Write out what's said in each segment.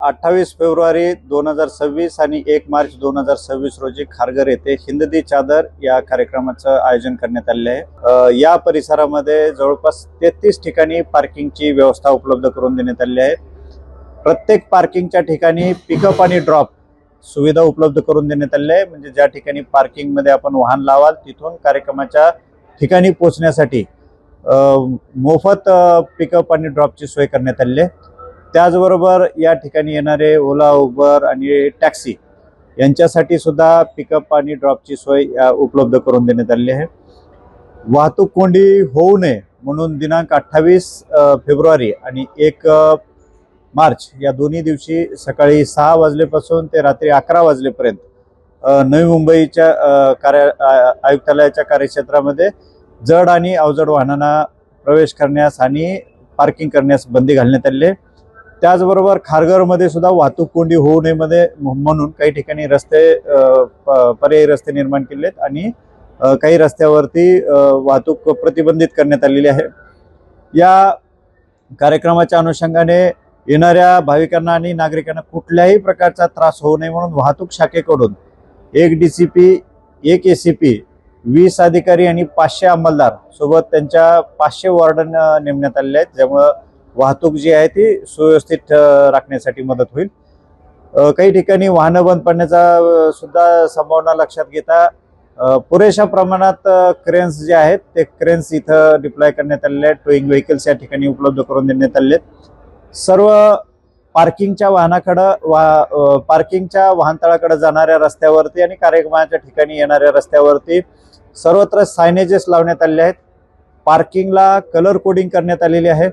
28 February 2026 आणि 1 मार्च 2026 रोजी खारघर येथे हिंददी चादर या कार्यक्रमाचं आयोजन करण्यात आले आहे। या परिसरामध्ये जवळपास 33 ठिकाणी पार्किंगची व्यवस्था उपलब्ध करून देण्यात आली आहे। प्रत्येक पार्किंगच्या ठिकाणी पिकअप आणि ड्रॉप सुविधा उपलब्ध करून देण्यात आली आहे। म्हणजे ज्या ठिकाणी पार्किंग मध्ये आपण वाहन लावाल तिथून कार्यक्रमाच्या ठिकाणी पोहोचण्यासाठी मोफत पिकअप आणि ड्रॉपची सोय करण्यात आली आहे। त्याचबरोबर या ठिकाणी येणारे ओला, उबर आणि टॅक्सी यांच्यासाठी सुद्धा पिकअप आणि ड्रॉपची सोय उपलब्ध करून देण्यात आली आहे। वाहतूक कोंडी होऊ नये म्हणून दिनांक 28 फेब्रुवारी आणि 1 मार्च या दोन्ही दिवशी सकाळी 6 वाजल्यापासून ते रात्री 11 वाजलेपर्यंत नवी मुंबईच्या आयुक्तालयाच्या कार्यक्षेत्रामध्ये जड आणि अवजड वाहनांना प्रवेश करण्यास आणि पार्किंग करण्यास बंदी घालण्यात आली आहे। त्याचबरोबर खारघरमध्ये सुद्धा वाहतूक कोंडी होऊ नये म्हणून काही ठिकाणी रस्ते पर्यायी रस्ते निर्माण केले आहेत आणि काही रस्त्यावरती वाहतूक प्रतिबंधित करण्यात आलेली आहे। या कार्यक्रमाच्या अनुषंगाने येणाऱ्या भाविकांना आणि नागरिकांना कुठल्याही प्रकारचा त्रास होऊ नये म्हणून वाहतूक शाखेकडून 1 DCP, 1 ACP, 20 अधिकारी आणि 500 अंमलदार सोबत त्यांच्या 500 वॉर्डन नेमण्यात आलेले आहेत, ज्यामुळे वाहतूक जी आहे ती सुव्यवस्थित राखण्यासाठी मदत होईल। काही ठिकाणी वाहनं बंद पडण्याचा सुद्धा संभावना लक्षात घेता पुरेशा प्रमाणात क्रेन्स जे आहेत ते क्रेन्स इथं डिप्लॉय करण्यात आलेले आहेत। टोईंग व्हेकल्स या ठिकाणी उपलब्ध करून देण्यात आलेले आहेत। सर्व पार्किंगच्या वाहनतळाकडे जाणाऱ्या रस्त्यावरती आणि कार्यक्रमाच्या ठिकाणी येणाऱ्या रस्त्यावरती सर्वत्र सायनेजेस लावण्यात आलेले आहेत। पार्किंगला कलर कोडिंग करण्यात आलेली आहे।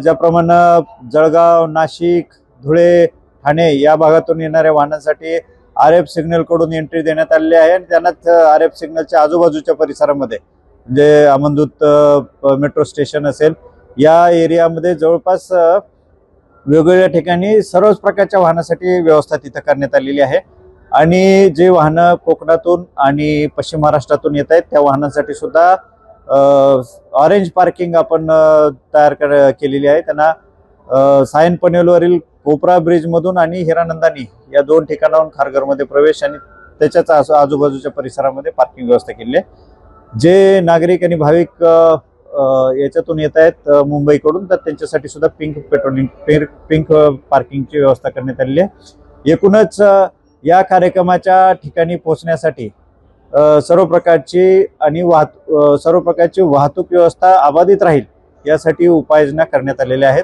ज्याप्रमाणे जळगाव, नाशिक, धुळे, ठाणे या भागातून येणाऱ्या वाहनांसाठी RF सिग्नल कडून एंट्री देण्यात आलेली आहे आणि त्यांनाच RF सिग्नलच्या आजूबाजूच्या परिसरामध्ये म्हणजे अमनदूत मेट्रो स्टेशन असेल या एरियामध्ये जवळपास वेगवेगळ्या ठिकाणी सर्वच प्रकारच्या वाहनासाठी व्यवस्था तिथं करण्यात आलेली आहे। आणि जे वाहनं कोकणातून आणि पश्चिम महाराष्ट्रातून येत आहेत त्या वाहनांसाठी सुद्धा ऑरेंज पार्किंग आपण तयार केलेली आहे। त्यांना सायन पनवेलवरील कोपरा ब्रिज मधून आणि हिरानंदानी या 2 ठिकाणाहून खारघरमध्ये प्रवेश आणि त्याच्याच आजूबाजूच्या परिसरामध्ये पार्किंग व्यवस्था केली आहे। जे नागरिक आणि भाविक याच्यातून येत आहेत मुंबईकडून तर त्यांच्यासाठी सुद्धा पिंक पार्किंगची व्यवस्था करण्यात आलेली आहे। एकूणच या कार्यक्रमाच्या ठिकाणी पोहोचण्यासाठी सर्व प्रकारची वाहतूक व्यवस्था अबाधित राहील यासाठी उपाययोजना करण्यात आलेल्या आहेत।